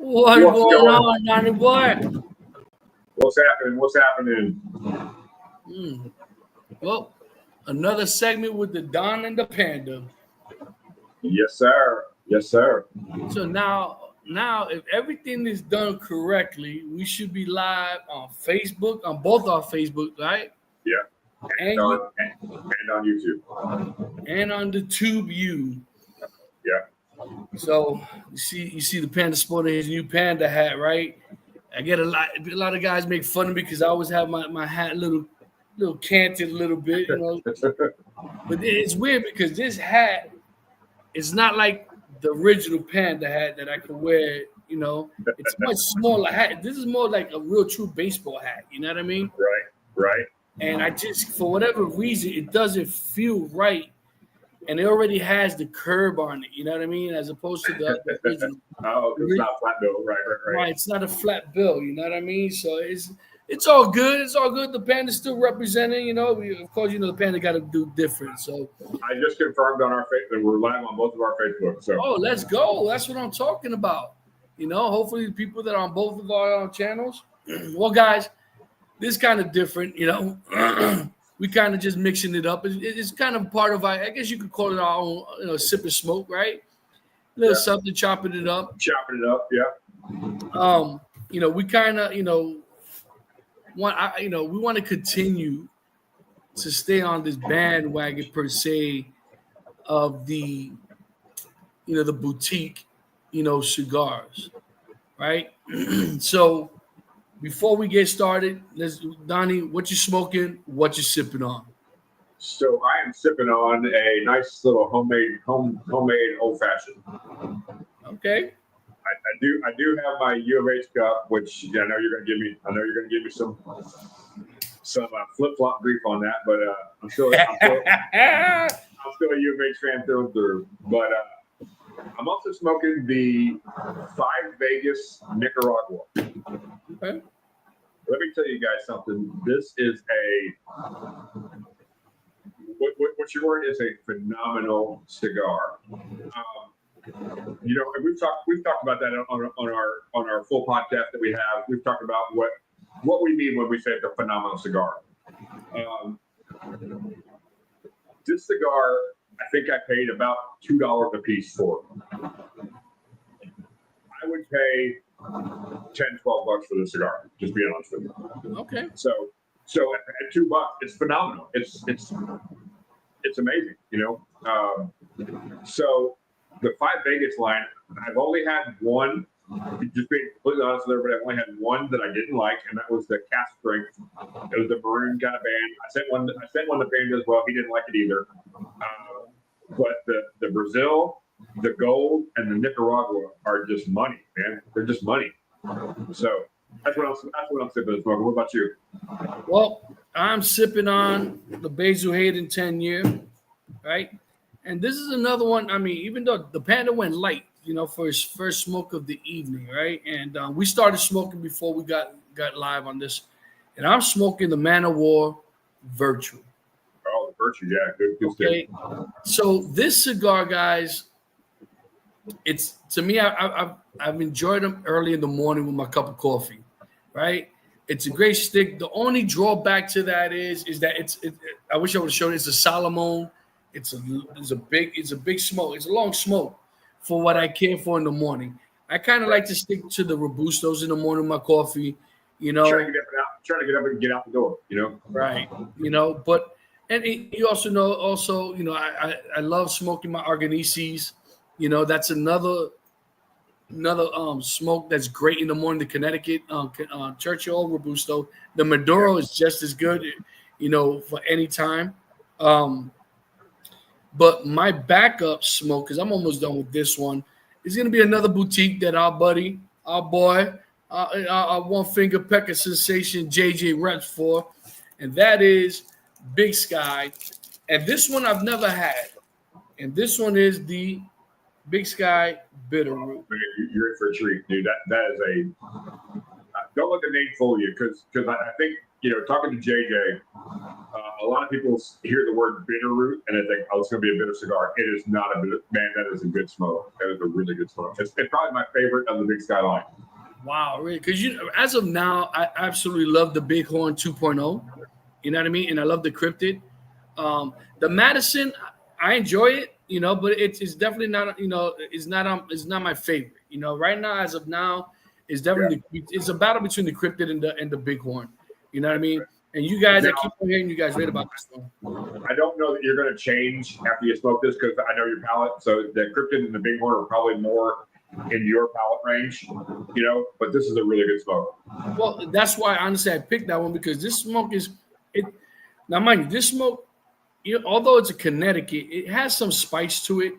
What's going on, Donnie boy? What's happening? What's happening? Well, another segment with the Don and the Panda. Yes, sir. Yes, sir. So now, if everything is done correctly, we should be live on Facebook, on both our Facebook, right? Yeah. And on YouTube. And on the Tube U. Yeah. So you see the Panda sporting his new Panda hat, right? I get a lot of guys make fun of me because I always have my hat a little canted a little bit, you know. But it's weird because this hat is not like the original Panda hat that I can wear, you know. It's a much smaller hat. This is more like a real true baseball hat, you know what I mean? Right. And I just, for whatever reason, it doesn't feel right. And it already has the curb on it, you know what I mean? As opposed to the original. Oh, it's not flat bill. Right. Right, it's not a flat bill, you know what I mean? So it's all good. It's all good. The Panda's still representing, you know. Of course, you know, the Panda got to do different. So I just confirmed on our Facebook that we're live on both of our Facebook. So let's go. That's what I'm talking about. You know, hopefully the people that are on both of our channels. Well, guys, this is kind of different, you know. We kind of just mixing it up. It's kind of part of I guess you could call it our own, you know, sip and smoke, right? A little something, chopping it up. Yeah. You know, we kind of, you know, we want to continue to stay on this bandwagon per se of the, you know, the boutique, you know, cigars, right? So before we get started, Donnie, what you smoking? What you sipping on? So I am sipping on a nice little homemade old fashioned. Okay. I do have my U of H cup, which I know you're gonna give me. I know you're gonna give me some flip flop grief on that, but I'm still a U of H fan through and through. But I'm also smoking the 5 Vegas Nicaragua. Okay. Let me tell you guys something. This is what your word is, a phenomenal cigar. You know, and we've talked about that on our full podcast that we have. We've talked about what we mean when we say it's a phenomenal cigar. This cigar, I think I paid about $2 a piece for. I would pay $10, $12 for the cigar. Just being honest with you. Okay. So at $2, it's phenomenal. It's amazing. You know. So the 5 Vegas line, I've only had one. Just being completely honest with everybody, I've only had one that I didn't like, and that was the cast strength. It was the maroon kind of band. I sent one to Panda as well. He didn't like it either. But the Brazil, the gold, and the Nicaragua are just money, man. They're just money. So that's what I'm sipping and smoking. What about you? Well, I'm sipping on the Basil Hayden 10-year, right? And this is another one. I mean, even though the Panda went light, you know, for his first smoke of the evening, right? And we started smoking before we got live on this. And I'm smoking the Man of War Virtue. Oh, the Virtue, yeah, good. Okay, so this cigar, guys, it's to me, I've enjoyed them early in the morning with my cup of coffee, right? It's a great stick. The only drawback to that is that I wish I would have shown it. It's a Salomon. It's a big smoke. It's a long smoke for what I care for in the morning. I kind of like to stick to the Robustos in the morning with my coffee, you know. Trying to get up and get out the door, you know. Right, you know. But you also know, you know, I love smoking my Arganices. You know, that's another smoke that's great in the morning. The Connecticut Churchill Robusto. The Maduro is just as good, you know, for any time. But my backup smoke, because I'm almost done with this one, is going to be another boutique that our boy, our one finger pecker sensation JJ reps for, and that is Big Sky. And this one I've never had. And this one is the Big Sky Bitter Root. You're in for a treat, dude. That is a don't let the name fool you, because I think talking to JJ, a lot of people hear the word bitter root and they think, oh, it's going to be a bitter cigar. It is not a bitter. Man, that is a good smoke. That is a really good smoke. It's probably my favorite of the Big Sky line. Wow, really? Because as of now, I absolutely love the Bighorn 2.0. You know what I mean? And I love the Cryptid. The Madison, I enjoy it, but it's definitely not, it's not my favorite. Right now, as of now, it's definitely it's a battle between the Cryptid and the Bighorn. You know what I mean? And you guys, I keep on hearing you guys read about this one. I don't know that you're going to change after you smoke this because I know your palate. So the Cryptid and the Bighorn are probably more in your palate range, but this is a really good smoke. Well, that's why honestly I picked that one because this smoke is it. Now, mind you, this smoke, although it's a Connecticut, it has some spice to it.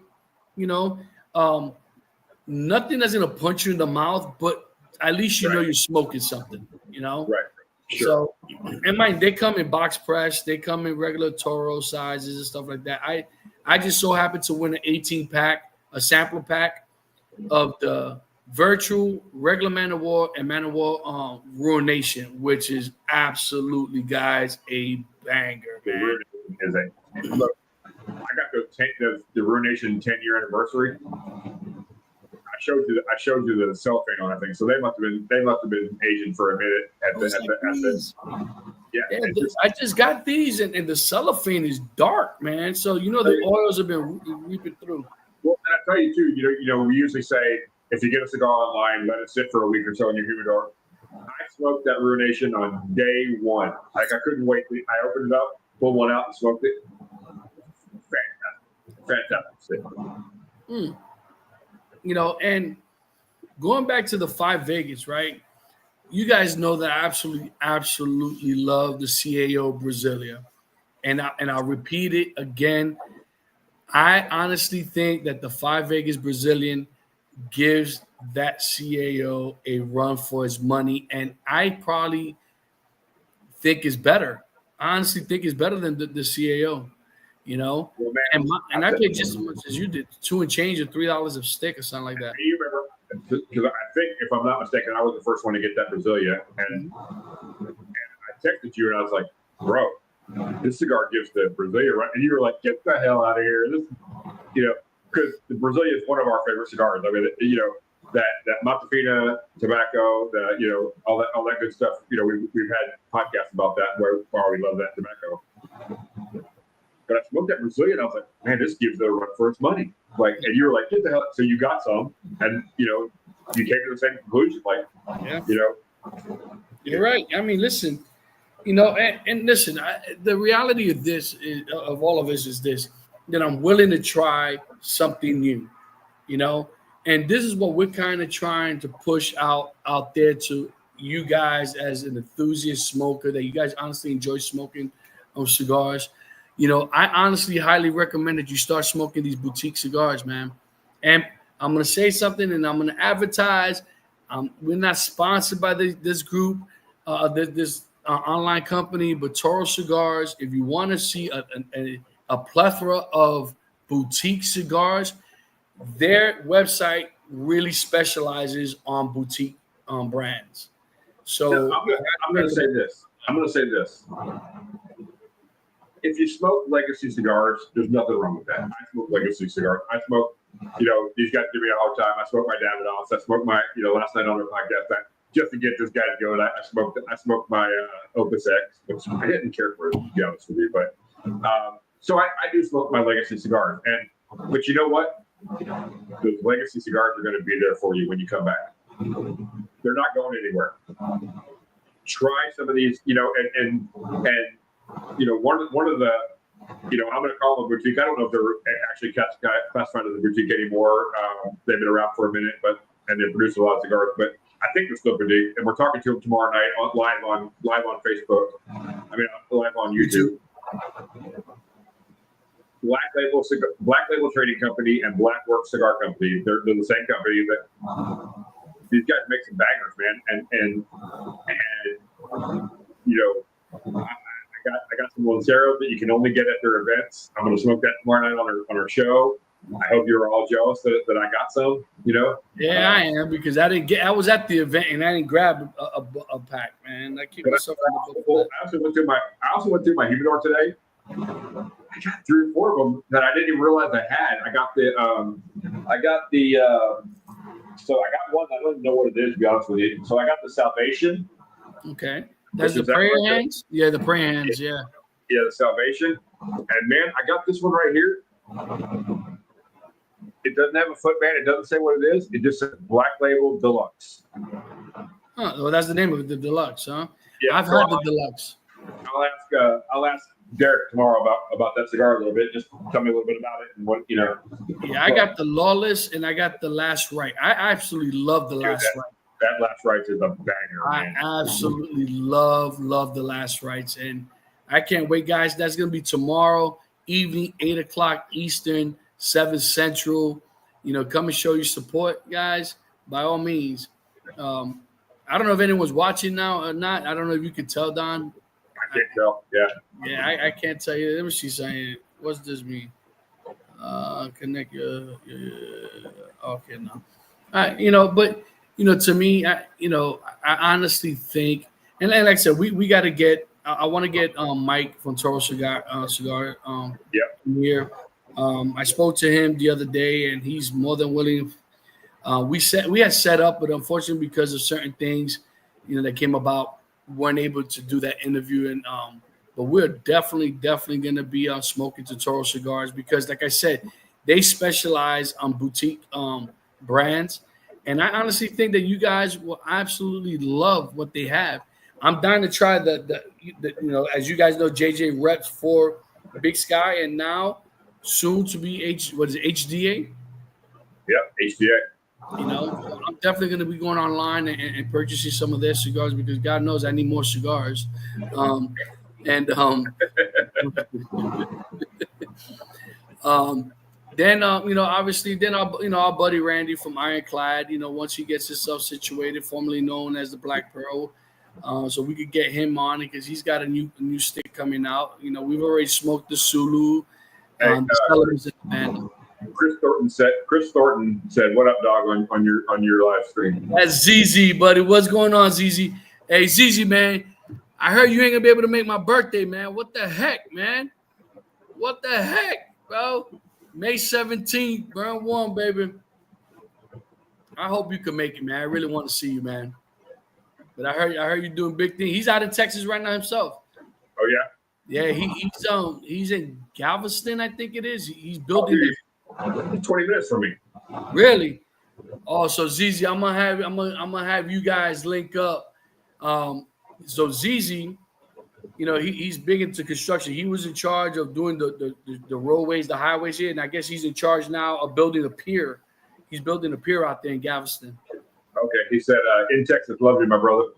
Nothing that's gonna punch you in the mouth, but at least you're smoking something. Right. Sure. So, and mind, they come in box press, they come in regular Toro sizes and stuff like that. I just so happened to win an 18-pack, a sampler pack of the virtual regular Man of War and Man of War Ruination, which is absolutely, guys, a banger. Man. Look, I got the Ruination 10-year anniversary. I showed you the cellophane on that thing, so they must have been Asian for a minute. I just got these, and the cellophane is dark, man. So the oils have been reaping through. Well, and I tell you too, we usually say if you get a cigar online, let it sit for a week or so in your humidor. I smoked that Ruination on day one. Like I couldn't wait. I opened it up, pulled one out, and smoked it. Fantastic. And going back to the 5 Vegas, right? You guys know that I absolutely love the CAO Brasilia. And I'll repeat it again. I honestly think that the 5 Vegas Brazilian gives that CAO a run for its money. And I probably think it's better. I honestly think it's better than the CAO. Well, man, and I paid just as much as you did, $2 and change or $3 a stick or something like that. You remember, because I think, if I'm not mistaken, I was the first one to get that Brasilia, and I texted you and I was like, bro, this cigar gives the Brasilia right, and you were like, get the hell out of here. This, because the Brasilia is one of our favorite cigars. I mean, that Matafina tobacco, all that good stuff. We've had podcasts about that where we love that tobacco. But I smoked that Brazilian, and I was like, man, this gives it a run for its money. And you were like, get the hell. So you got some, and you came to the same conclusion. You're right. I mean, listen, and listen, the reality of this of all of this is this: that I'm willing to try something new, and this is what we're kind of trying to push out there to you guys as an enthusiast smoker that you guys honestly enjoy smoking cigars. I honestly highly recommend that you start smoking these boutique cigars, man. And I'm going to say something and I'm going to advertise. We're not sponsored by this group, this online company, but Toro Cigars. If you want to see a plethora of boutique cigars, their website really specializes on boutique brands. So I'm going to say this. If you smoke legacy cigars, there's nothing wrong with that. I smoke legacy cigars. I smoke, these guys give me a hard time. I smoke my Davidoffs. I smoked my, last night on their podcast, just to get this guy to go. I smoked my Opus X, which I didn't care for, to be honest with you. But so I do smoke my legacy cigars. But you know what? Those legacy cigars are going to be there for you when you come back. They're not going anywhere. Try some of these, and one of the, I'm going to call them boutique. I don't know if they're actually classified as a boutique anymore. They've been around for a minute, and they produce a lot of cigars. But I think they're still boutique. And we're talking to them tomorrow night live on Facebook. Live on YouTube. Black Label Trading Company and Blackwork Cigar Company. They're the same company. That these guys make some bangers, man. I got some Lanceros that you can only get at their events. I'm going to smoke that tomorrow night on our show. I hope you're all jealous that I got some. Yeah, I am because I didn't get. I was at the event and I didn't grab a pack, man. I keep myself in the book. I also went through my humidor today. I got 3 or 4 of them that I didn't even realize I had. I got the so I got one. I don't even know what it is, to be honest with you. So I got the Salvation. Okay, that's the prayer hands. Yeah, the prayer hands. Yeah. Yeah, the Salvation. And man, I got this one right here. It doesn't have a footband. It doesn't say what it is. It just says Black Label Deluxe. Huh, well, that's the name of it, the Deluxe, huh? Yeah, I've had the Deluxe. I'll ask Derek tomorrow about that cigar a little bit. Just tell me a little bit about it and what. Yeah, I got the Lawless and I got the Last Right. I absolutely love the Last Right. That Last Rites is a banger. I absolutely love the Last Rites, and I can't wait, guys. That's gonna be tomorrow evening, 8:00 Eastern, 7 Central. Come and show your support, guys. By all means. I don't know if anyone's watching now or not. I don't know if you can tell, Don. I can't tell. Yeah. Yeah, I can't tell you. Let me see saying. What's this mean? Connect your okay, no. But to me, I honestly think, and like I said, we got to get. I want to get Mike from Toro Cigar here. I spoke to him the other day, and he's more than willing. We had set up, but unfortunately, because of certain things, that came about, weren't able to do that interview. And but we're definitely going to be smoking to Toro Cigars because, like I said, they specialize on boutique brands, and I honestly think that you guys will absolutely love what they have. I'm dying to try the as you guys know, JJ reps for Big Sky, and now soon to be HDA? Yep, HDA. I'm definitely going to be going online and purchasing some of their cigars because God knows I need more cigars. Then obviously, then our buddy Randy from Ironclad, once he gets himself situated, formerly known as the Black Pearl, so we could get him on it because he's got a new stick coming out. We've already smoked the Sulu. Chris Thornton said, "What up, dog?" on your live stream. That's ZZ, buddy. What's going on, ZZ? Hey, ZZ, man. I heard you ain't gonna be able to make my birthday, man. What the heck, man? What the heck, bro? May 17th, burn one, baby. I hope you can make it, man. I really want to see you, man. But I heard you doing big things. He's out in Texas right now himself. Oh yeah. Yeah, he's in Galveston, I think it is. He's building. 20 minutes from me. Really? Oh, so ZZ, I'm gonna have you guys link up. So ZZ, he's big into construction. He was in charge of doing the roadways, the highways here, and I guess he's in charge now of building a pier. He's building a pier out there in Galveston. Okay, he said, "In Texas, love you, my brother."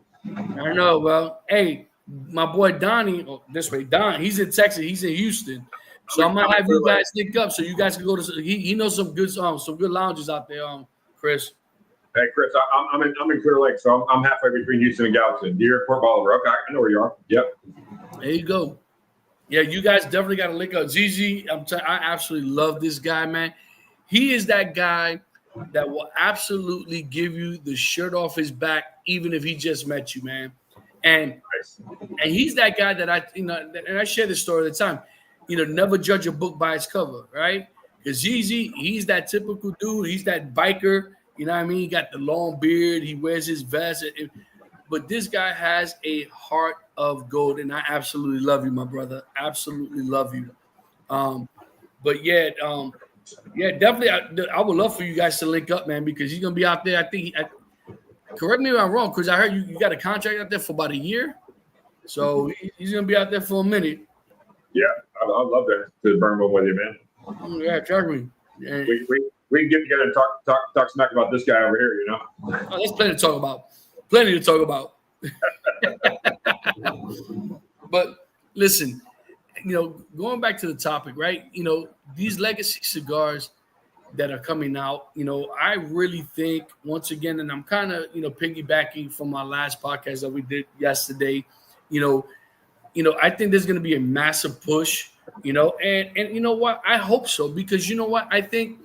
I know. Well, hey, my boy Donnie, Don, he's in Texas. He's in Houston. So I'm gonna have you guys link up so you guys can go to. He knows some good lounges out there. Chris. Hey, Chris, I'm in Clear Lake, so I'm halfway between Houston and Galveston. You're at Port Bolivar. Okay, I know where you are. Yep. There you go. Yeah, you guys definitely got to link up. ZZ, I absolutely love this guy, man. He is that guy that will absolutely give you the shirt off his back, even if he just met you, man. And he's that guy that and I share this story all the time. Never judge a book by its cover, right? Because ZZ, he's that typical dude. He's that biker. You know what I mean? He got the long beard. He wears his vest. But this guy has a heart of gold, and I absolutely love you, my brother. Absolutely love you. But yeah, definitely. I would love for you guys to link up, man, because he's gonna be out there. I think. Correct me if I'm wrong, because I heard you got a contract out there for about a year, so he's gonna be out there for a minute. Yeah, I'd love to burn one with you, man. Yeah, trust me. Yeah. We can get together and talk smack about this guy over here. Oh, there's plenty to talk about. Plenty to talk about. But listen, going back to the topic, right? These legacy cigars that are coming out, I really think, once again, and I'm kind of, piggybacking from my last podcast that we did yesterday, I think there's going to be a massive push And you know what? I hope so, because you know what? I think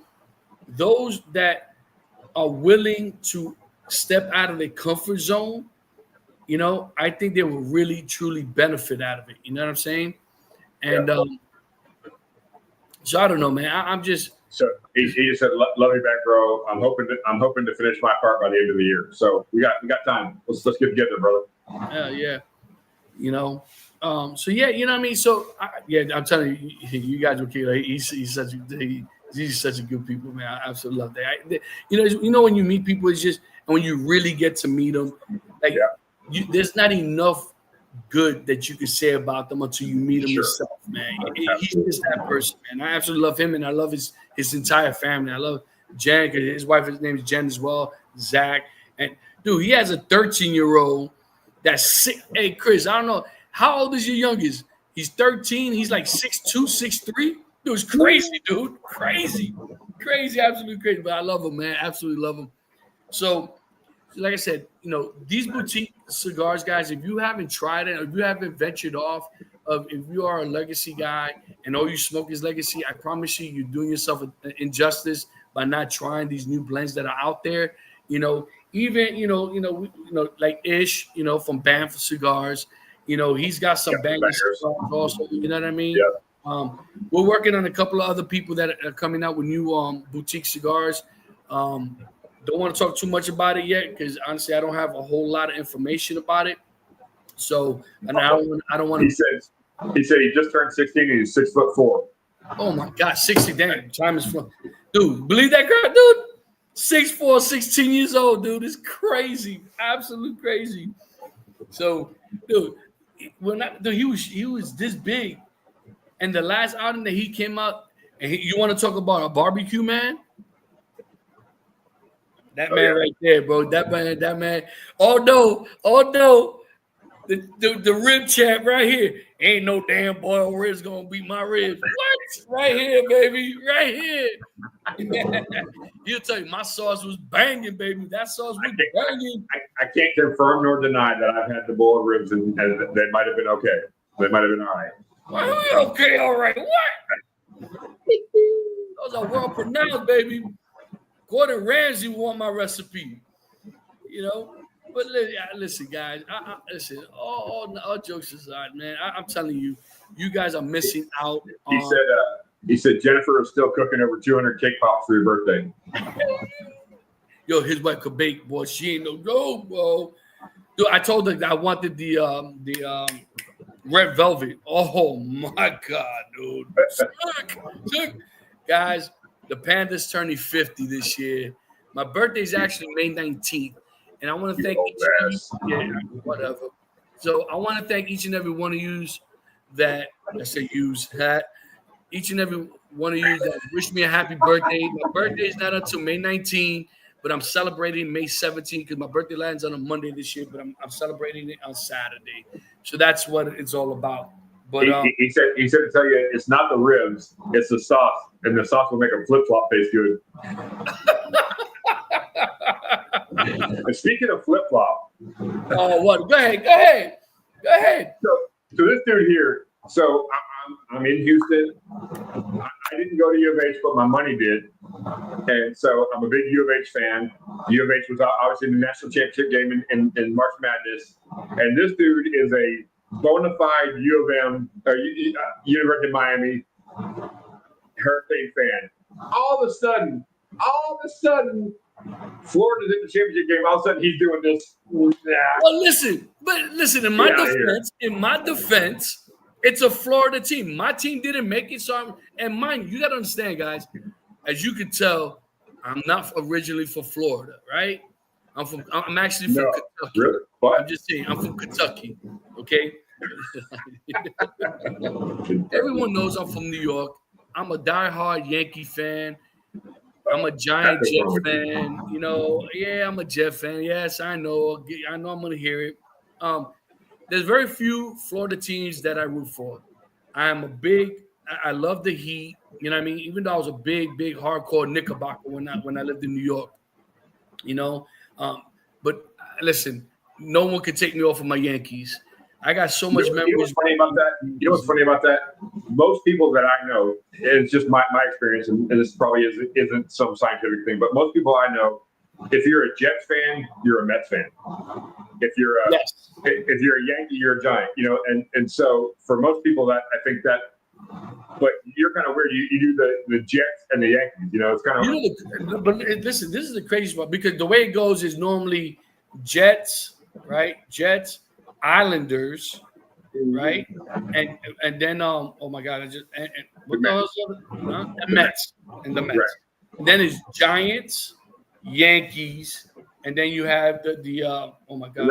those that are willing to step out of their comfort zone, I think they will really truly benefit out of it. You know what I'm saying? And Yeah. so I don't know, man. I'm just So he just said, "Love me back, bro. I'm hoping to finish my part by the end of the year. So we got time. Let's get together, brother." yeah. So yeah, you know what I mean. So yeah, I'm telling you, you guys were kidding. He's such a good people, man. I absolutely love that. When you meet people, it's just, and when you really get to meet them, like there's not enough good that you can say about them until you meet him yourself, man. He's just that person, man. I absolutely love him, and I love his entire family. I love Jen, because his wife, his name is Jen as well. Zach, and dude, he has a 13-year-old that's sick. Hey, Chris, I don't know, how old is your youngest? He's 13. He's like 6'2", 6'3". Dude, it's crazy, dude. Crazy, absolutely crazy. But I love him, man. Absolutely love him. So, like I said, these boutique cigars, guys, if you haven't tried it, or if you haven't ventured off, if you are a legacy guy and all you smoke is legacy, I promise you, you're doing yourself an injustice by not trying these new blends that are out there. Even like Ish, from Banff Cigars, he's got some bangers also. You know what I mean? Yeah. We're working on a couple of other people that are coming out with new boutique cigars. Don't want to talk too much about it yet, because honestly, I don't have a whole lot of information about it. So, and I don't want to. He said he just turned 16 and he's 6'4". Oh my God, 60! Damn, time is flying, dude. Believe that girl, dude. 6'4", 16 years old, dude. It's crazy, absolute crazy. So, dude, he was this big, and the last outing that he came out, and you want to talk about a barbecue man? That man right there, bro. That man. Oh no. The rib champ right here. Ain't no damn boiled ribs gonna beat my ribs. What? Right here, baby. Right here. He'll tell you my sauce was banging, baby. That sauce was banging. I can't confirm nor deny that I've had the boiled ribs, and they might have been okay. They might have been all right. Well, okay, all right. What? Those are well pronounced, baby. Gordon Ramsay want my recipe, But listen, guys. Listen. All jokes aside, man. I'm telling you, you guys are missing out. He said Jennifer is still cooking over 200 cake pops for your birthday. Yo, his wife could bake, boy. She ain't no go, bro. Dude, I told her that I wanted the red velvet. Oh my God, dude. Look. Guys. The Panda's turning 50 this year. My birthday is actually May 19th. And I want to thank whatever. So I want to thank each and every one of you that, each and every one of you that wish me a happy birthday. My birthday is not until May 19th, but I'm celebrating May 17th, because my birthday lands on a Monday this year, but I'm celebrating it on Saturday. So that's what it's all about. But he said to tell you, it's not the ribs, it's the sauce, and the sauce will make a flip flop taste good. And speaking of flip flop, what? Go ahead. So this dude here. So I'm in Houston. I didn't go to U of H, but my money did, and so I'm a big U of H fan. U of H was obviously in the national championship game in March Madness, and this dude is a bona fide U of M or University of Miami Hurricane fan. All of a sudden, Florida's in the championship game. All of a sudden, he's doing this. Well, listen. In my defense, it's a Florida team. My team didn't make it, so mind you, got to understand, guys. As you can tell, I'm not originally from Florida, right? I'm actually from Kentucky. Really? What? I'm just saying, I'm from Kentucky. Okay. Everyone knows I'm from New York. I'm a diehard Yankee fan. I'm a giant Jet fan. I'm a Jet fan. Yes, I know. I'm going to hear it. There's very few Florida teams that I root for. I love the Heat. You know what I mean? Even though I was a big hardcore Knickerbocker when I lived in New York. But listen, no one could take me off of my Yankees. I got so much memories. You know what's funny about that? You know what's funny about that? Most people that I know, and it's just my experience, and this probably isn't some scientific thing, but most people I know, if you're a Jets fan, you're a Mets fan. If you're a Yankee, you're a Giant. You know, and so for most people, that I think that. But you're kind of weird. You do the Jets and the Yankees. You know, it's kind of. But listen, this is the crazy part because the way it goes is normally Jets, right? Jets, Islanders, right? And then oh my God, what the hell's the other? The Mets and the Mets. Right. And then it's Giants, Yankees, and then you have the oh my God,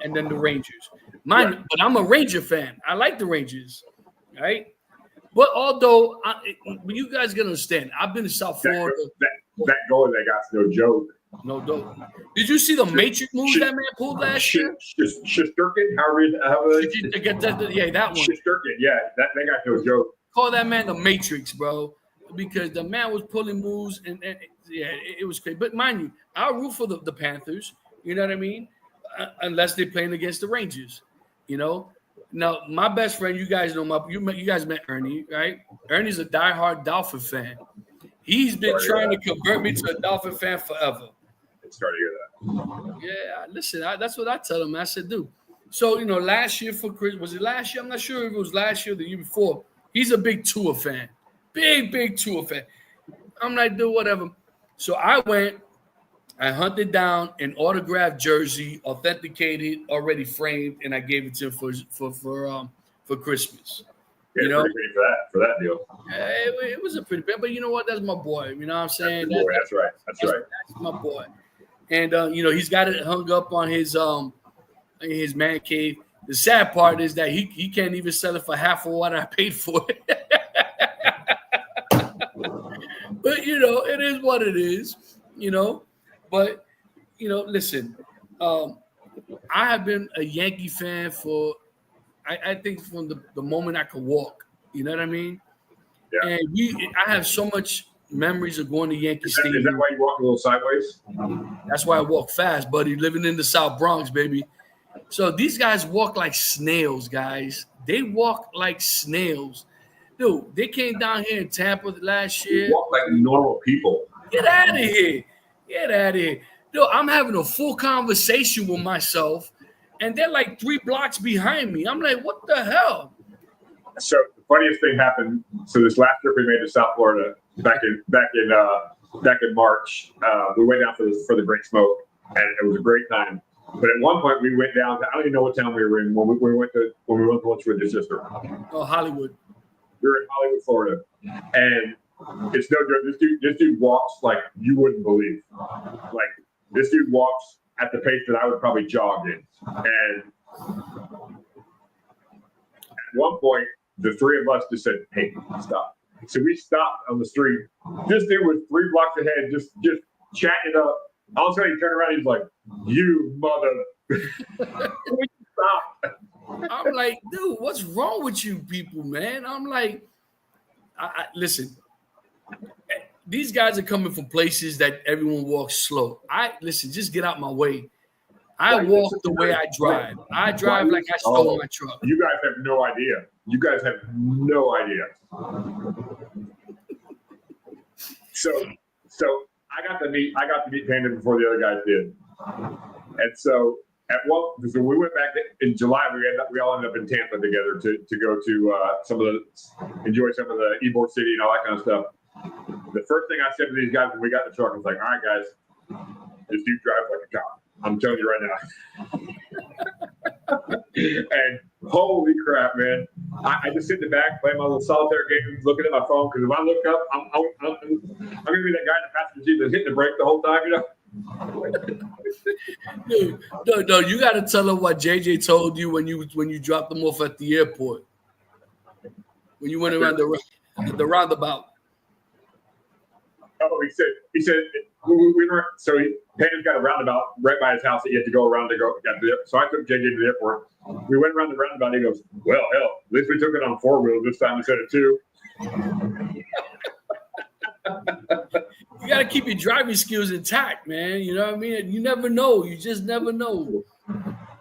and then the Rangers. But I'm a Ranger fan. I like the Rangers, right? But although, you guys gotta understand, I've been to South Florida. That goal they got's no joke. No joke. Did you see the Matrix moves that man pulled last year? Shesterkin, however that one. Shesterkin, yeah, they got no joke. Call that man the Matrix, bro, because the man was pulling moves, and it was crazy. But mind you, I'll root for the Panthers. You know what I mean? Unless they're playing against the Rangers, you know. Now, my best friend, you guys know you guys met Ernie, right? Ernie's a diehard Dolphin fan. He's been trying to convert me to a Dolphin fan forever. Sorry to hear that. Yeah, listen, that's what I tell him. I said, dude. So, you know, last year for Chris, was it last year? I'm not sure if it was last year or the year before. He's a big Tua fan. Big Tua fan. I'm like, dude, whatever. So I went. I hunted down an autographed jersey, authenticated, already framed, and I gave it to him for Christmas. Yeah, you know, pretty for that deal. It was a pretty bad, but you know what? That's my boy. You know what I'm saying? That's right. That's my boy. And you know, he's got it hung up on his man cave. The sad part is that he can't even sell it for half of what I paid for it. But you know, it is what it is. You know. But, you know, listen, I have been a Yankee fan for, I think from the moment I could walk. You know what I mean? Yeah. And I have so much memories of going to Yankee Stadium. Is that why you walk a little sideways? That's why I walk fast, buddy, living in the South Bronx, baby. So these guys walk like snails, guys. They walk like snails. Dude, they came down here in Tampa last year. They walk like normal people. Get out of here. Get out of here. Yo, I'm having a full conversation with myself, and they're like 3 blocks behind me. I'm like, what the hell? So the funniest thing happened. So this last trip we made to South Florida back in March, we went down for the Great Smoke, and it was a great time. But at one point we went down to, I don't even know what town we were in when we went to lunch with your sister. Oh, Hollywood. We were in Hollywood, Florida, and it's no joke. This dude walks like you wouldn't believe. Like this dude walks at the pace that I would probably jog in. And at one point, the 3 of us just said, "Hey, stop." So we stopped on the street. This dude was 3 blocks ahead, just chatting it up. All of a sudden, he turned around. He's like, "You mother!" Stop. I'm like, dude, what's wrong with you people, man? I'm like, listen. These guys are coming from places that everyone walks slow. Listen, just get out my way. I walk the way I drive. I drive like I stole my truck. You guys have no idea. You guys have no idea. So I got to meet Panda before the other guys did. And so we went back in July. We all ended up in Tampa together to go to enjoy some of the Ybor City and all that kind of stuff. The first thing I said to these guys when we got in the truck was like, "All right, guys, this dude drives like a cop. I'm telling you right now." And holy crap, man! I just sit in the back, playing my little solitaire game, looking at my phone because if I look up, I'm gonna be that guy in the passenger seat that's hitting the brake the whole time, you know. Dude, no, you got to tell them what JJ told you when you dropped them off at the airport. When you went around the roundabout. Oh, he said we were so Panda's got a roundabout right by his house that you had to go around to go. So I took JJ to the airport. We went around the roundabout. And he goes, "Well, hell, at least we took it on 4-wheel this time instead of 2." You got to keep your driving skills intact, man. You know what I mean? You never know. You just never know.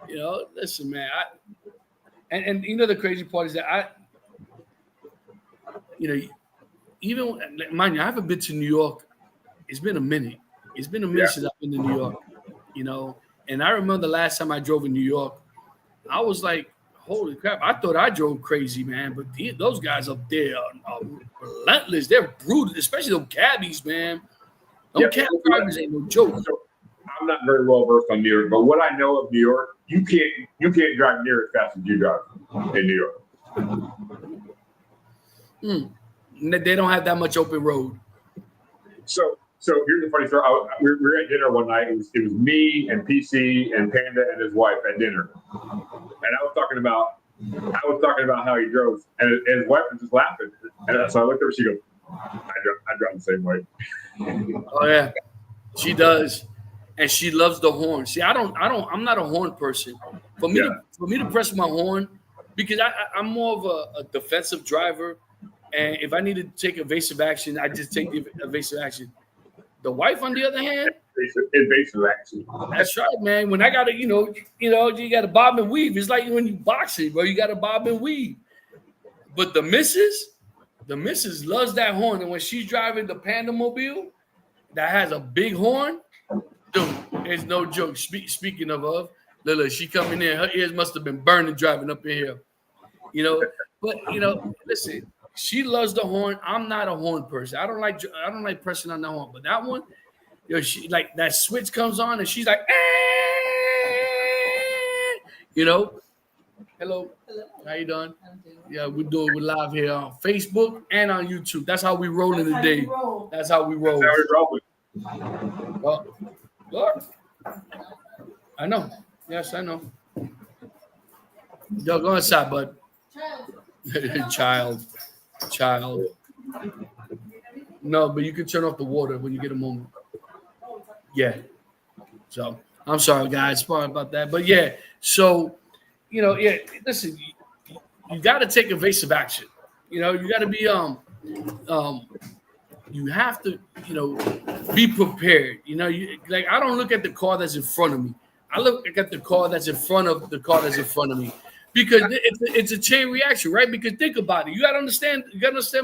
You know, listen, man. And you know the crazy part is that even mind you, I haven't been to New York. It's been a minute. It's been a minute since I've been to New York. And I remember the last time I drove in New York, I was like, holy crap! I thought I drove crazy, man. But those guys up there are relentless. They're brutal, especially those cabbies, man. Those cab drivers ain't no joke. So, I'm not very well versed on New York, but what I know of New York, you can't drive near as fast as you drive in New York. They don't have that much open road. So here's the funny story. We were at dinner one night. It was me and PC and Panda and his wife at dinner, and I was talking about how he drove, and his wife was just laughing. And so I looked at her. She goes, "I drive the same way." Oh yeah, she does, and she loves the horn. See, I'm not a horn person. For me to press my horn, because I'm more of a defensive driver, and if I need to take evasive action, I just take the evasive action. The wife, on the other hand, invasive action. That's right, man. When I gotta, you gotta bob and weave. It's like when you boxing, bro. You gotta bob and weave. But the missus loves that horn, and when she's driving the Panda mobile that has a big horn, dude, it's no joke. Speaking of Lila, she coming in, her ears must have been burning driving up in here, But listen. She loves the horn. I'm not a horn person. I don't like pressing on the horn. But that one, she like that switch comes on and she's like, Hello. How you doing? Yeah, we're live here on Facebook and on YouTube. That's how we roll in the day. That's how we roll. Well, look. I know. Yes, I know. Yo, go inside, bud. Child. No, but you can turn off the water when you get a moment. Yeah. So I'm sorry, guys. Sorry about that. But yeah, so listen, you got to take evasive action. You got to be you have to be prepared. I don't look at the car that's in front of me. I look at the car that's in front of the car that's in front of me. Because it's a chain reaction, right? Because think about it. You gotta understand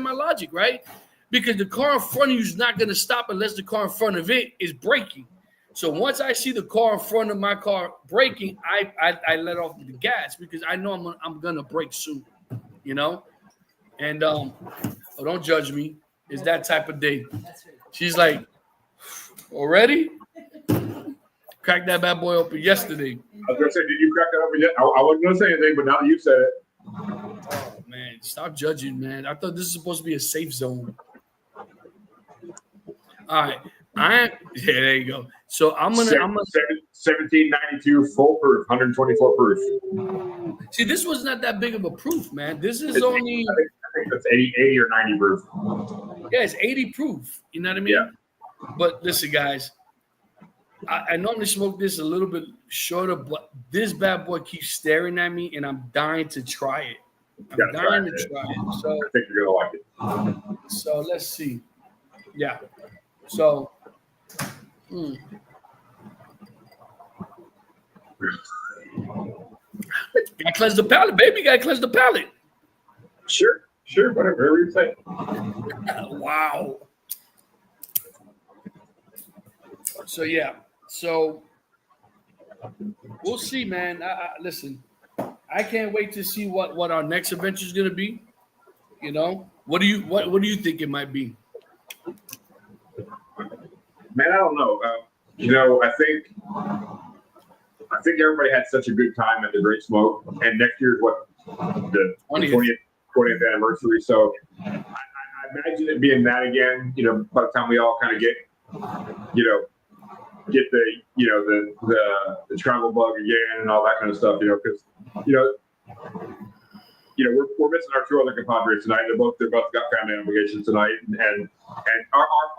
my logic, right? Because the car in front of you is not gonna stop unless the car in front of it is braking. So once I see the car in front of my car braking, I let off the gas because I know I'm gonna brake soon, And don't judge me. It's that type of day. She's like, already? Cracked that bad boy open yesterday. I was gonna say, did you crack that open yet? I wasn't gonna say anything, but now that you said it. Oh man, stop judging, man. I thought this is supposed to be a safe zone. All right. There you go. So I'm gonna 1792 full proof, 124 proof. See, this was not that big of a proof, man. This is only I think that's 80 or 90 proof. Yeah, it's 80 proof. You know what I mean? Yeah. But listen, guys. I normally smoke this a little bit shorter, but this bad boy keeps staring at me, and I'm dying to try it. I'm dying to try it. So I think you're gonna like it. So let's see. Yeah. So. Gotta cleanse the palate, baby. Gotta cleanse the palate. Sure, whatever you say. Wow. So yeah. So we'll see, man. Listen, I can't wait to see what our next adventure is gonna be. What do you think it might be? Man, I don't know. I think everybody had such a good time at the Great Smoke, and next year is the 20th anniversary. So I imagine it being that again. By the time we all kind of get the travel bug again and all that kind of stuff. Because we're missing our two other compadres tonight. They both got family obligations tonight, and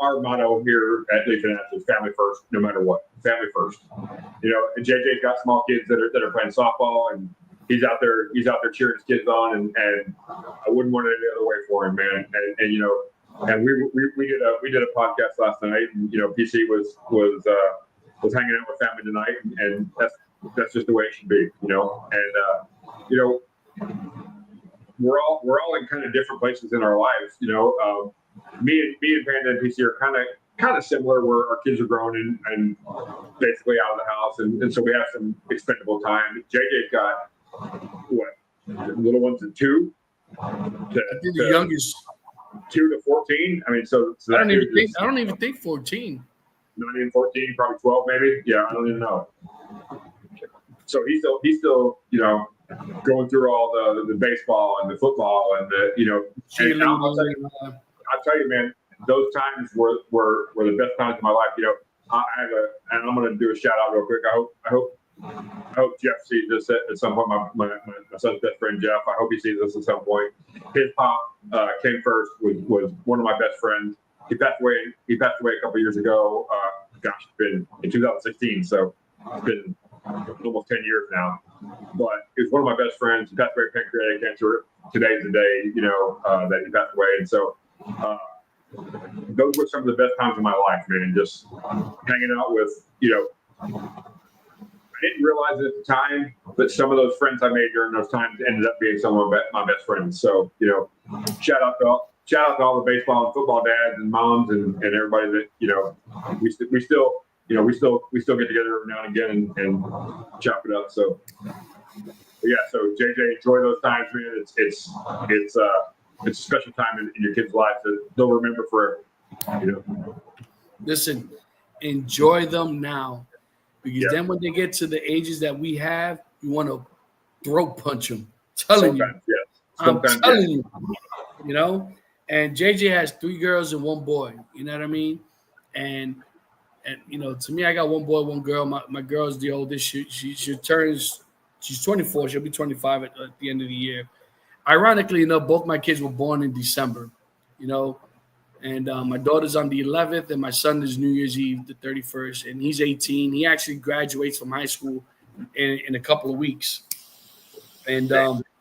our motto here at Legion is family first, no matter what. Family first. And JJ's got small kids that are playing softball, and he's out there cheering his kids on, and I wouldn't want it any other way for him, man. And we did a podcast last night, and PC was hanging out with family tonight, and that's just the way it should be, And we're all in kind of different places in our lives. Me and Panda and PC are kind of similar, where our kids are grown and basically out of the house, and so we have some expendable time. JJ's got what, little ones at 2 I think the youngest 2 to 14. I mean, so I don't even think 14. Not even 14, probably 12, maybe. Yeah, I don't even know. So he's still going through all the baseball and the football and and I'll tell you, man, those times were the best times of my life. And I'm going to do a shout out real quick. I hope Jeff sees this at some point. My son's best friend Jeff. I hope he sees this at some point. His pop came first. Was one of my best friends. He passed away a couple years ago. Gosh, it's been in 2016, so it's been almost 10 years now. But he was one of my best friends. He passed away of pancreatic cancer. Today's the day, that he passed away. And so those were some of the best times of my life, man. Just hanging out with, I didn't realize it at the time, but some of those friends I made during those times ended up being some of my best friends. So, shout out to all the baseball and football dads and moms and everybody that, we still get together every now and again and chop it up. So, yeah. So JJ, enjoy those times, man. It's a special time in your kids' lives that they'll remember forever. Listen, enjoy them now, because then when they get to the ages that we have, you want to throat punch them. I'm telling you, And JJ has 3 girls and 1 boy. You know what I mean? And to me, I got 1 boy, 1 girl. My girl's the oldest. She turns. She's 24. She'll be 25 at the end of the year. Ironically enough, both my kids were born in December. And my daughter's on the 11th, and my son is New Year's Eve, the 31st, and he's 18. He actually graduates from high school in a couple of weeks. And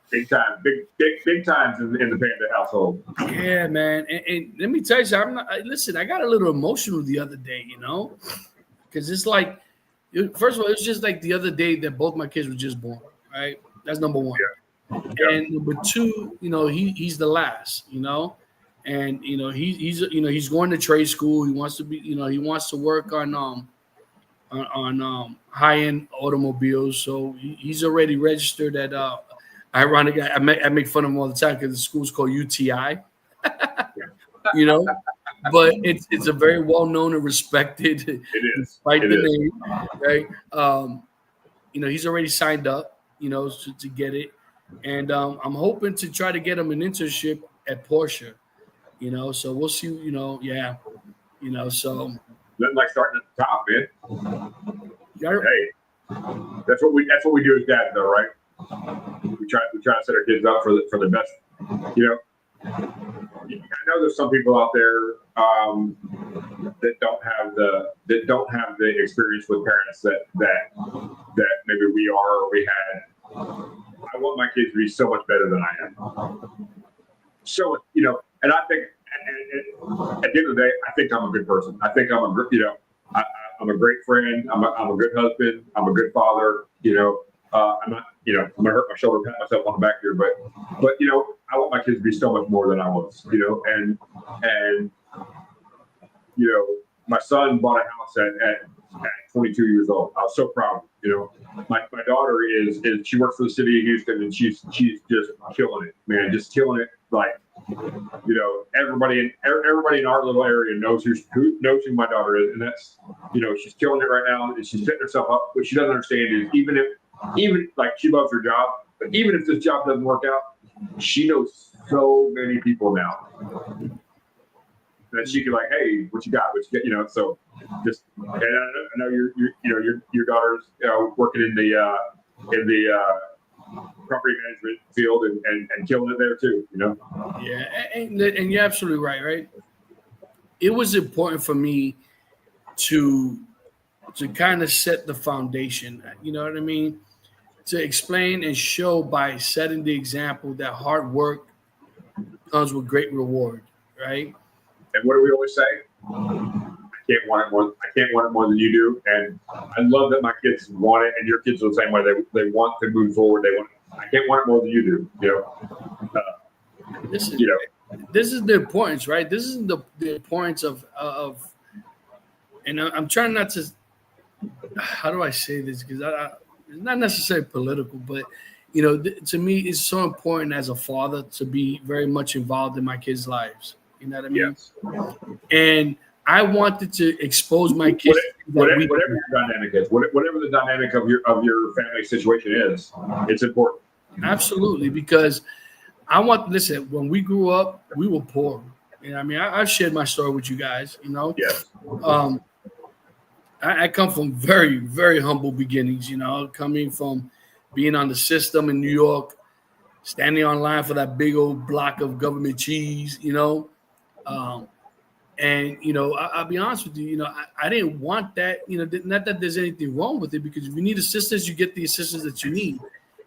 big time, big times in the Panda household. Yeah, man. And let me tell you something. Listen, I got a little emotional the other day, because it's like, first of all, it's just like the other day that both my kids were just born, right? That's number 1. Yeah. And number 2, he's the last, and he's going to trade school. He wants to be, he wants to work on high-end automobiles. So he's already registered at ironic. I make fun of him all the time because the school's called UTI. But it's a very well-known and respected. It is. Despite the name, right? He's already signed up, to get it. And I'm hoping to try to get him an internship at Porsche, so we'll see, so. Nothing like starting at the top, man. Yeah. Hey, that's what we do as dads, though, right? We try to set our kids up for the best. I know there's some people out there that don't have the experience with parents that maybe we are or we had. I want my kids to be so much better than I am. So, and I think at the end of the day, I think I'm a good person. I think I'm I'm a great friend. I'm a good husband. I'm a good father. I'm not, I'm gonna hurt my shoulder, pat myself on the back here, but I want my kids to be so much more than I was, and my son bought a house at 22 years old. I was so proud. My daughter is she works for the city of Houston, and she's just killing it, man, just killing it. Like, everybody in our little area knows who my daughter is, and that's, she's killing it right now, and she's setting herself up. What she doesn't understand is even like, she loves her job, but even if this job doesn't work out, she knows so many people now that she can, like, hey, what you got? So just, and I know your daughter's working in the property management field and killing it there too. Yeah, and you're absolutely right. It was important for me to kind of set the foundation. You know what I mean? To explain and show by setting the example that hard work comes with great reward, right? And what do we always say? I can't want it more than you do. And I love that my kids want it, and your kids are the same way. They want to move forward. I can't want it more than you do. This is this is the importance, right? This is the importance of and I'm trying not to. How do I say this? Because it's not necessarily political, but to me, it's so important as a father to be very much involved in my kids' lives. You know what I mean? Yes. And I wanted to expose my kids. Whatever your dynamic is, whatever the dynamic of your family situation is, it's important. Absolutely, because listen, when we grew up, we were poor. I mean, I've shared my story with you guys. Yes. I come from very, very humble beginnings, coming from being on the system in New York, standing online for that big old block of government cheese, I'll be honest with you, I didn't want that, not that there's anything wrong with it, because if you need assistance, you get the assistance that you need.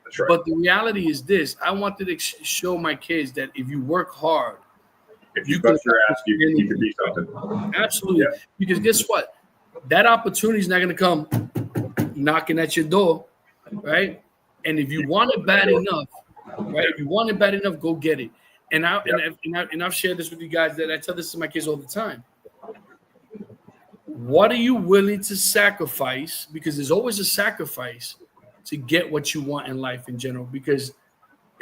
That's right. But the reality is this: I wanted to show my kids that if you work hard, if you bust your ass, you can be something. Absolutely. Yeah. Because guess what? That opportunity is not going to come knocking at your door, right? And if you want it bad enough, right? If you want it bad enough, go get it. And I've shared this with you guys, that I tell this to my kids all the time. What are you willing to sacrifice? Because there's always a sacrifice to get what you want in life in general. Because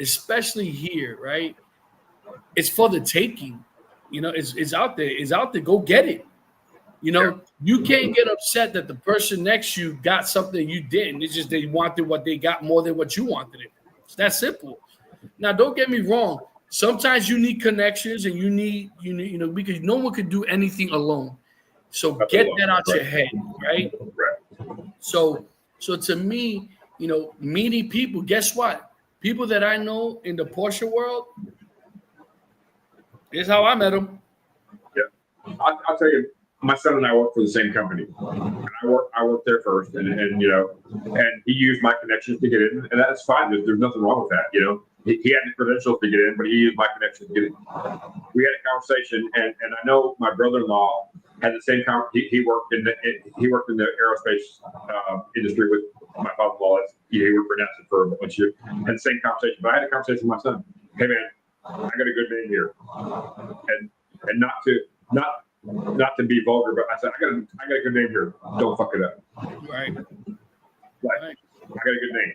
especially here, right? It's for the taking. It's out there. It's out there. Go get it. You can't get upset that the person next to you got something you didn't. It's just they wanted what they got more than what you wanted it. It's that simple. Now, don't get me wrong. Sometimes you need connections, and you need because no one can do anything alone. So get that out your head, right? So to me, meeting people. Guess what? People that I know in the Porsche world. Here's how I met them. Yeah, I'll tell you. My son and I work for the same company. And I worked there first, and he used my connections to get in, and that's fine. There's nothing wrong with that. He had the credentials to get in, but he used my connections to get in. We had a conversation, and I know my brother-in-law had the same. He worked in the aerospace industry with my father-in-law. He worked for NASA for a bunch of years. Had the same conversation, but I had a conversation with my son. Hey man, I got a good name here, and not to be vulgar, but I said I got a good name here. Don't fuck it up. Right. I got a good name,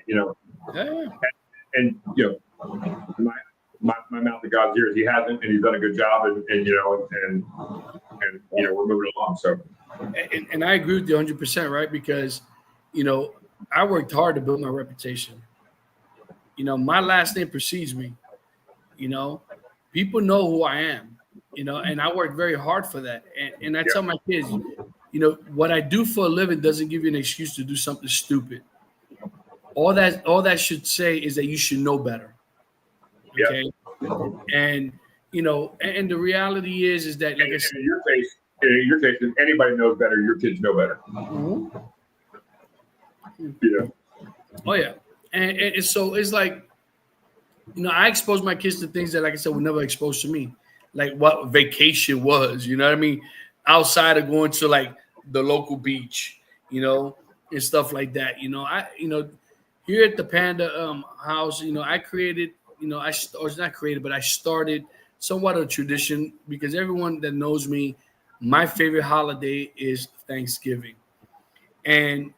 Yeah. And my mouth to God's ears. He hasn't, and he's done a good job, and we're moving along. So. And I agree with you 100%, right? Because I worked hard to build my reputation. My last name precedes me. People know who I am. And I work very hard for that. And I tell my kids, what I do for a living doesn't give you an excuse to do something stupid. All that should say is that you should know better. Okay. Yeah. And and the reality is that, like I said, in your case, if anybody knows better, your kids know better. Mm-hmm. Yeah. Oh yeah. And so it's like, I expose my kids to things that, like I said, were never exposed to me. Like what vacation was, you know what I mean? Outside of going to like the local beach, and stuff like that. Here at the Panda house, I created, I started somewhat of a tradition, because everyone that knows me, my favorite holiday is Thanksgiving. And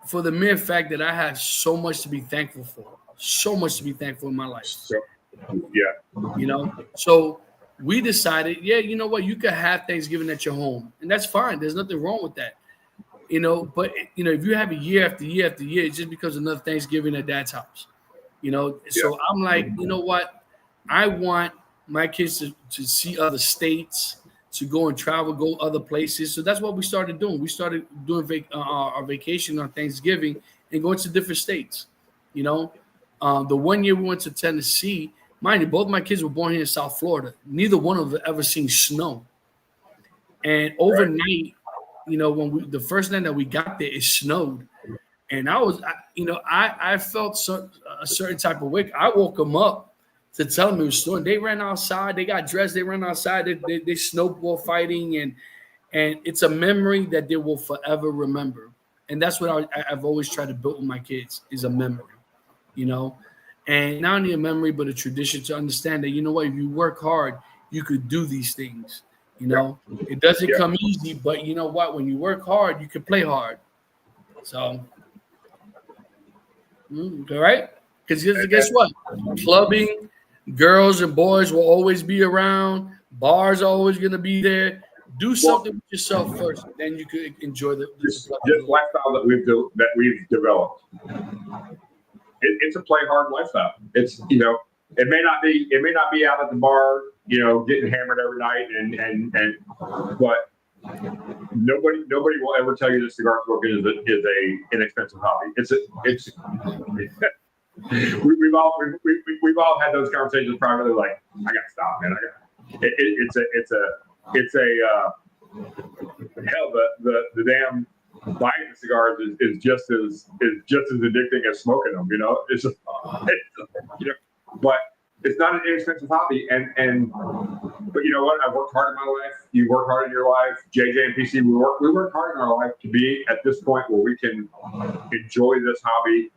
for the mere fact that I have so much to be thankful for, in my life. So, yeah. So we decided, you know what, you could have Thanksgiving at your home, and that's fine. There's nothing wrong with that, But if you have it year after year after year, it just becomes another Thanksgiving at Dad's house, So I'm like, you know what, I want my kids to see other states, to go and travel, go other places. So that's what we started doing. We started doing our vacation on Thanksgiving and going to different states. The 1 year we went to Tennessee. Mind you, both my kids were born here in South Florida. Neither one of them ever seen snow. And overnight, when the first night that we got there, it snowed. And I felt a certain type of way. I woke them up to tell them it was snowing. They ran outside. They got dressed. They ran outside. They snowball fighting. And it's a memory that they will forever remember. And that's what I've always tried to build with my kids, is a memory, and not only a memory but a tradition to understand that you know what, if you work hard, you could do these things. You know, it doesn't come easy, but you know what? When you work hard, you can play hard. So, all right? Because guess what? Clubbing, girls and boys will always be around. Bars are always going to be there. Do something with yourself first, then you could enjoy this lifestyle that we've developed. It's a play hard lifestyle. It's it may not be out at the bar, getting hammered every night, but nobody will ever tell you that cigar smoking is a inexpensive hobby. We've all had those conversations privately. Like, I gotta stop, man. Hell, the damn buying the cigars is just as addicting as smoking them. It's just, but it's not an inexpensive hobby. But you know what? I've worked hard in my life. You work hard in your life. JJ and PC, we work hard in our life to be at this point where we can enjoy this hobby.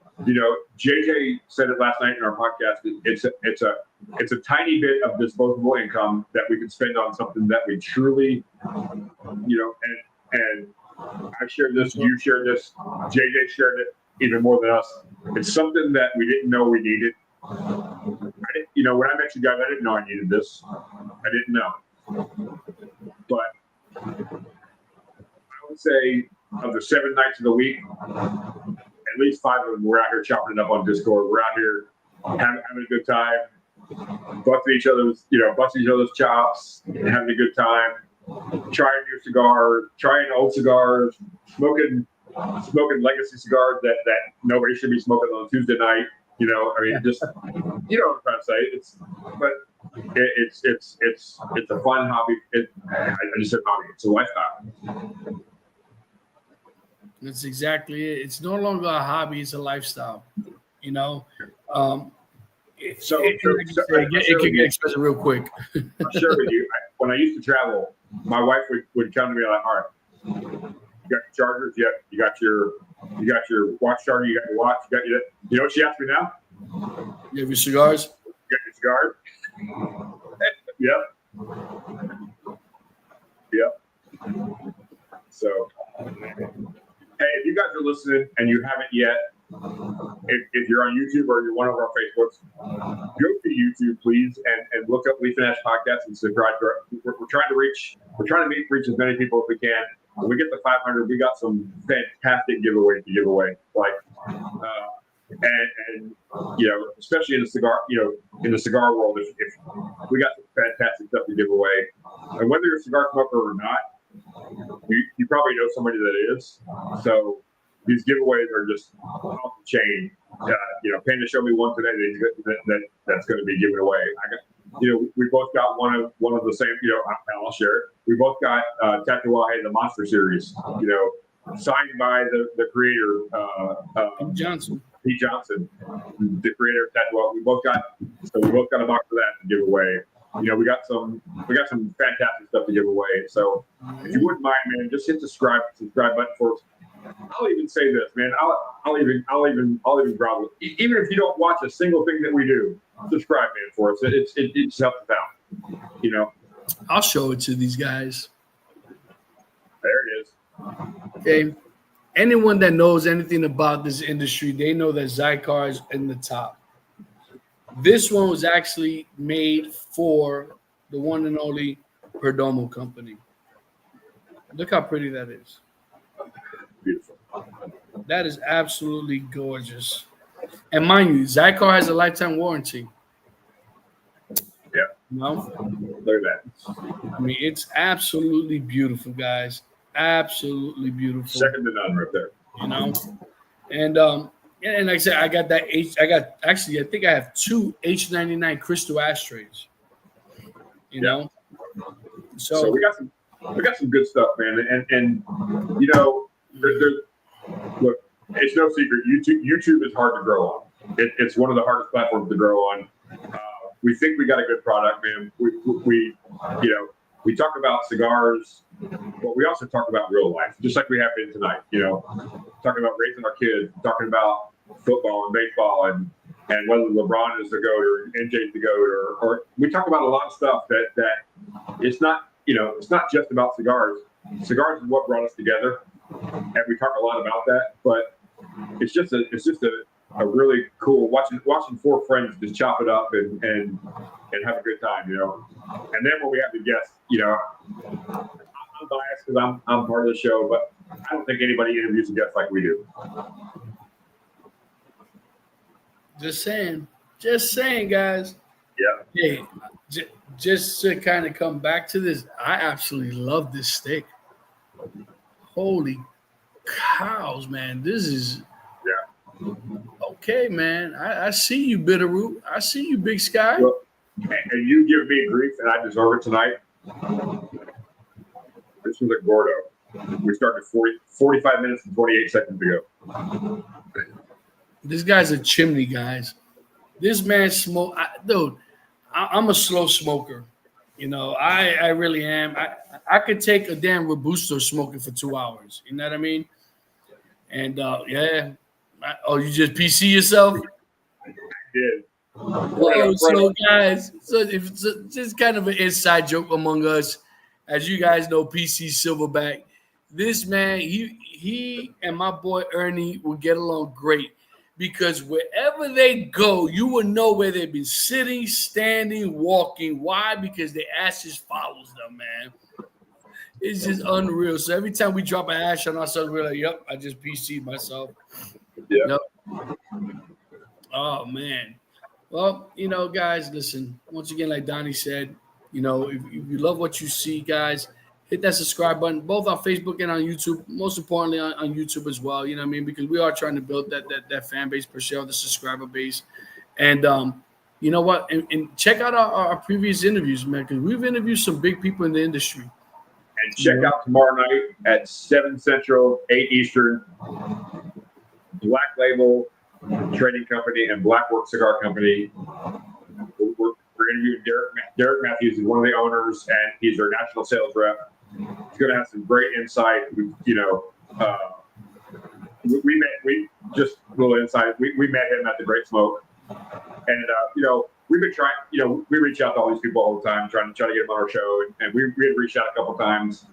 JJ said it last night in our podcast. It's a tiny bit of disposable income that we can spend on something that we truly, and I shared this, you shared this, JJ shared it even more than us. It's something that we didn't know we needed. When I met you guys, I didn't know I needed this. I didn't know. But I would say of the 7 nights of the week, at least 5 of them, we're out here chopping it up on Discord. We're out here having a good time, busting each other's chops, having a good time, trying new cigars, trying old cigars, smoking legacy cigars that nobody should be smoking on a Tuesday night. Just you know what I'm trying to say. It's a fun hobby. I just said hobby. It's a lifestyle. That's exactly it. It's no longer a hobby; it's a lifestyle. It can get expensive real quick. I'm sure with you. When I used to travel, my wife would come to me like, "All right, you got your chargers, you got your watch charger, you got your watch, you know what she asked me now? You have your cigars? You got your cigars?" Yep. So, hey, if you guys are listening and you haven't yet, if you're on YouTube or you're one of our Facebooks, go to YouTube, please, and look up Leaf and Ash Podcast and subscribe. We're trying to reach as many people as we can. When we get to 500, we got some fantastic giveaways to give away. Especially in the cigar world, if we got some fantastic stuff to give away. And whether you're a cigar smoker or not, you probably know somebody that is. So these giveaways are just off the chain. Panda showed me one today that's going to be given away. We both got one of the same. I'll share it. We both got Tatuaje, the Monster Series. Signed by the creator, Pete Johnson, the creator of Tatuaje. We both got a box of that to give away. We got some fantastic stuff to give away. So if you wouldn't mind, man, just hit the subscribe button for us. I'll even say this, man. I'll even grovel. Even if you don't watch a single thing that we do, subscribe, man, for us. It just helps us out. I'll show it to these guys. There it is. Okay. Anyone that knows anything about this industry, they know that Zycar is in the top. This one was actually made for the one and only Perdomo company. Look how pretty that is. Beautiful. That is absolutely gorgeous. And mind you, Zycar has a lifetime warranty. Yeah. Look at that. I mean, it's absolutely beautiful, guys. Absolutely beautiful. Second to none right there. And like I said, I got that I think I have 2 H99 crystal ashtrays. So we got some good stuff, man. And look, it's no secret. YouTube is hard to grow on. It's one of the hardest platforms to grow on. We think we got a good product, man. We talk about cigars, but we also talk about real life, just like we have been tonight. Talking about raising our kids, talking about football and baseball, and and whether LeBron is the GOAT or NJ's the GOAT, or we talk about a lot of stuff that it's not, it's not just about cigars. Cigars is what brought us together, and we talk a lot about that. But it's just a really cool watching four friends just chop it up and have a good time, And then when we have the guests, I'm biased because I'm part of the show, but I don't think anybody interviews a guest like we do. Just saying, guys. Yeah. Hey, just to kind of come back to this, I absolutely love this steak. Holy cows, man! This is okay, man. I see you, Bitterroot. I see you, Big Sky. Well, and you give me grief, and I deserve it tonight. This was a Gordo. We started 45 minutes and 28 seconds ago. This guy's a chimney, guys. This man smoke, dude. I'm a slow smoker. I really am. I could take a damn Robusto smoking for 2 hours. You know what I mean? And yeah. You just PC yourself? I did. So guys, it's just kind of an inside joke among us. As you guys know, PC Silverback. This man, he and my boy Ernie will get along great because wherever they go, you will know where they've been sitting, standing, walking. Why? Because the ash just follows them, man. It's just unreal. So every time we drop an ash on ourselves, we're like, yep, I just PC'd myself. Yeah. Yep. Oh, man. Well, guys, listen, once again, like Donnie said, if you love what you see, guys, hit that subscribe button, both on Facebook and on YouTube. Most importantly, on YouTube as well. You know what I mean? Because we are trying to build that fan base per se, the subscriber base. And you know what? And check out our previous interviews, man, because we've interviewed some big people in the industry. And check out tomorrow night at 7 Central, 8 Eastern, Black Label Trading Company and Blackwork Cigar Company. We're interviewing Derek Matthews, is one of the owners, and he's our national sales rep. He's going to have some great insight. We just a little insight. We met him at the Great Smoke, and we've been trying. We reach out to all these people all the time, trying to get them on our show, and we had reached out a couple times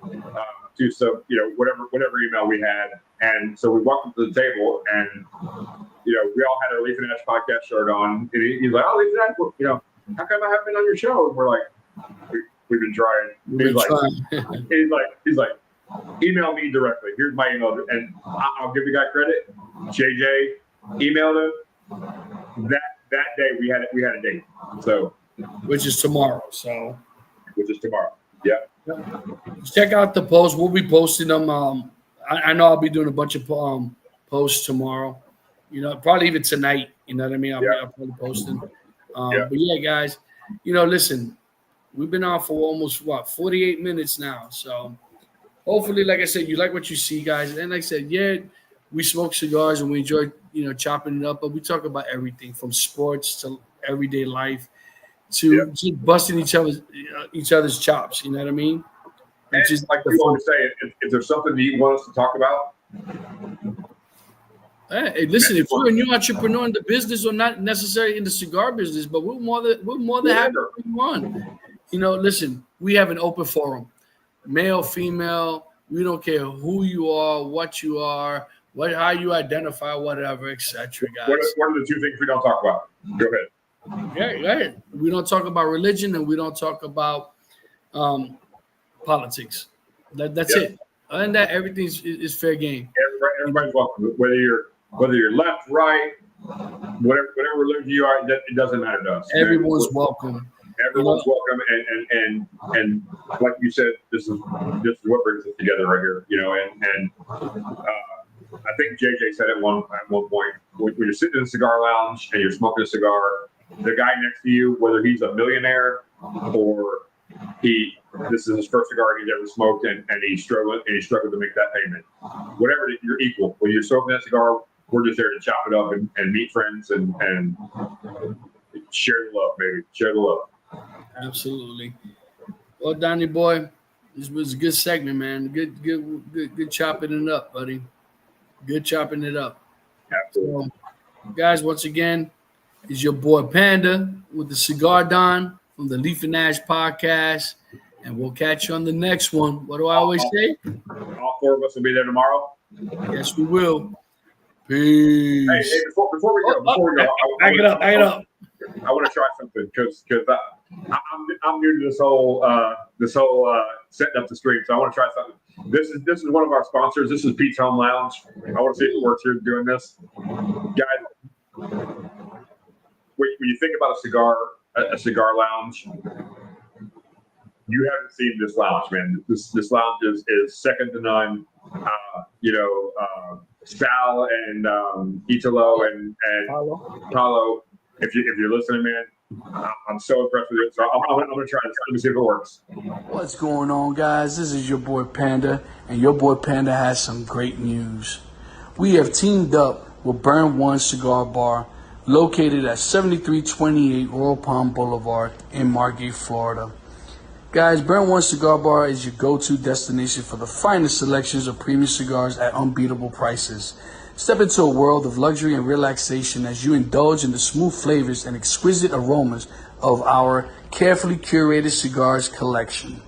to some whatever email we had, and so we walked up to the table, and we all had our Leaf and Ash podcast shirt on. And he's like, "Oh, Leaf and Ash, how come I haven't been on your show?" And we're like, "We've been trying." He's like, email me directly. Here's my email, and I'll give the guy credit. JJ emailed him. That day we had a date. So, which is tomorrow. Yeah. Check out the post. We'll be posting them. I know I'll be doing a bunch of posts tomorrow. Probably even tonight. You know what I mean? I'll probably posting. But yeah, guys, listen, we've been on for almost 48 minutes now. So hopefully, like I said, you like what you see, guys. And like I said, yeah, we smoke cigars and we enjoy, chopping it up, but we talk about everything from sports to everyday life to just busting each other's chops. You know what I mean? And just like we always say, if there's something that you want us to talk about. Hey, listen, if you're a new entrepreneur in the business or not necessarily in the cigar business, but we're more than happy to bring you on. Listen, we have an open forum, male, female. We don't care who you are, what you are, how you identify, whatever, etc. Guys. What are the two things we don't talk about? Go ahead. Yeah. We don't talk about religion and we don't talk about politics. That's it. Other than that, everything is fair game. Everybody's welcome. Whether you're left, right, whatever religion you are, it doesn't matter to us. Everyone's welcome. Everyone's welcome, and like you said, this is what brings us together right here. I think JJ said at one point, when you're sitting in a cigar lounge and you're smoking a cigar, the guy next to you, whether he's a millionaire or this is his first cigar he's ever smoked, and he's struggling to make that payment. Whatever, you're equal. When you're smoking that cigar, we're just there to chop it up and meet friends and share the love, baby. Share the love. Absolutely. Well, Donnie boy, this was a good segment, man. Good chopping it up, buddy. Good chopping it up. Absolutely. So, guys, once again, is your boy Panda with the Cigar Don from the Leaf and Ash podcast. And we'll catch you on the next one. What do I always say? All four of us will be there tomorrow. Yes, we will. Hey, Peace. before we go, Back it up. I want to try something because I'm new to this whole setting up the stream, so I want to try something. This is one of our sponsors. This is Pete's Home Lounge. I want to see if it works here doing this, guys. When you think about a cigar lounge, you haven't seen this lounge, man. This lounge is second to none. Sal and Italo and Paulo. If you're listening, man, I'm so impressed with it. So I'm gonna try this. Let me see if it works. What's going on, guys? This is your boy Panda, and your boy Panda has some great news. We have teamed up with Burn One Cigar Bar, located at 7328 Royal Palm Boulevard in Margate, Florida. Guys, Burn One Cigar Bar is your go-to destination for the finest selections of premium cigars at unbeatable prices. Step into a world of luxury and relaxation as you indulge in the smooth flavors and exquisite aromas of our carefully curated cigars collection.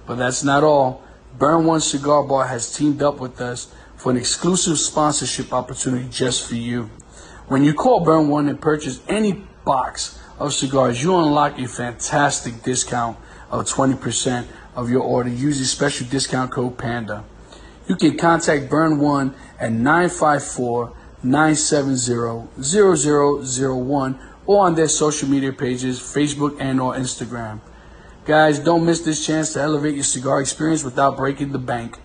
But that's not all. Burn One Cigar Bar has teamed up with us for an exclusive sponsorship opportunity just for you. When you call Burn One and purchase any box of cigars, you unlock a fantastic discount of 20% of your order using special discount code PANDA. You can contact Burn One at 954-970-0001 or on their social media pages, Facebook and or Instagram. Guys, don't miss this chance to elevate your cigar experience without breaking the bank.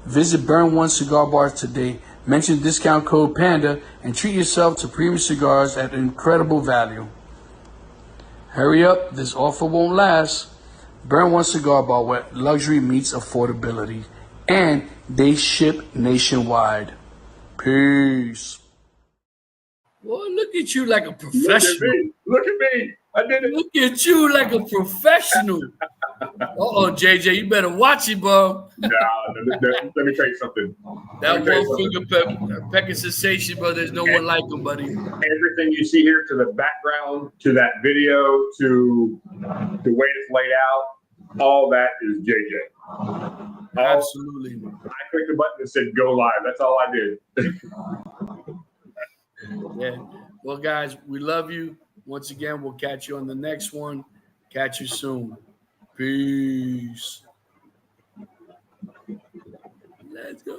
Visit Burn One Cigar Bar today, mention discount code PANDA, and treat yourself to premium cigars at incredible value. Hurry up, this offer won't last. Burn One Cigar Bar, where luxury meets affordability. And they ship nationwide. Peace. Well, look at you like a professional. Look at me. I did it. Look at you like a professional. Uh-oh, JJ, you better watch it, bro. Nah, let me tell you something. That one finger pecking sensation, bro. There's no one like him, buddy. Everything you see here, to the background, to that video, to the way it's laid out, all that is JJ. Absolutely. I clicked the button that said go live. That's all I did. Yeah. Well, guys, we love you. Once again, we'll catch you on the next one. Catch you soon. Peace. Let's go.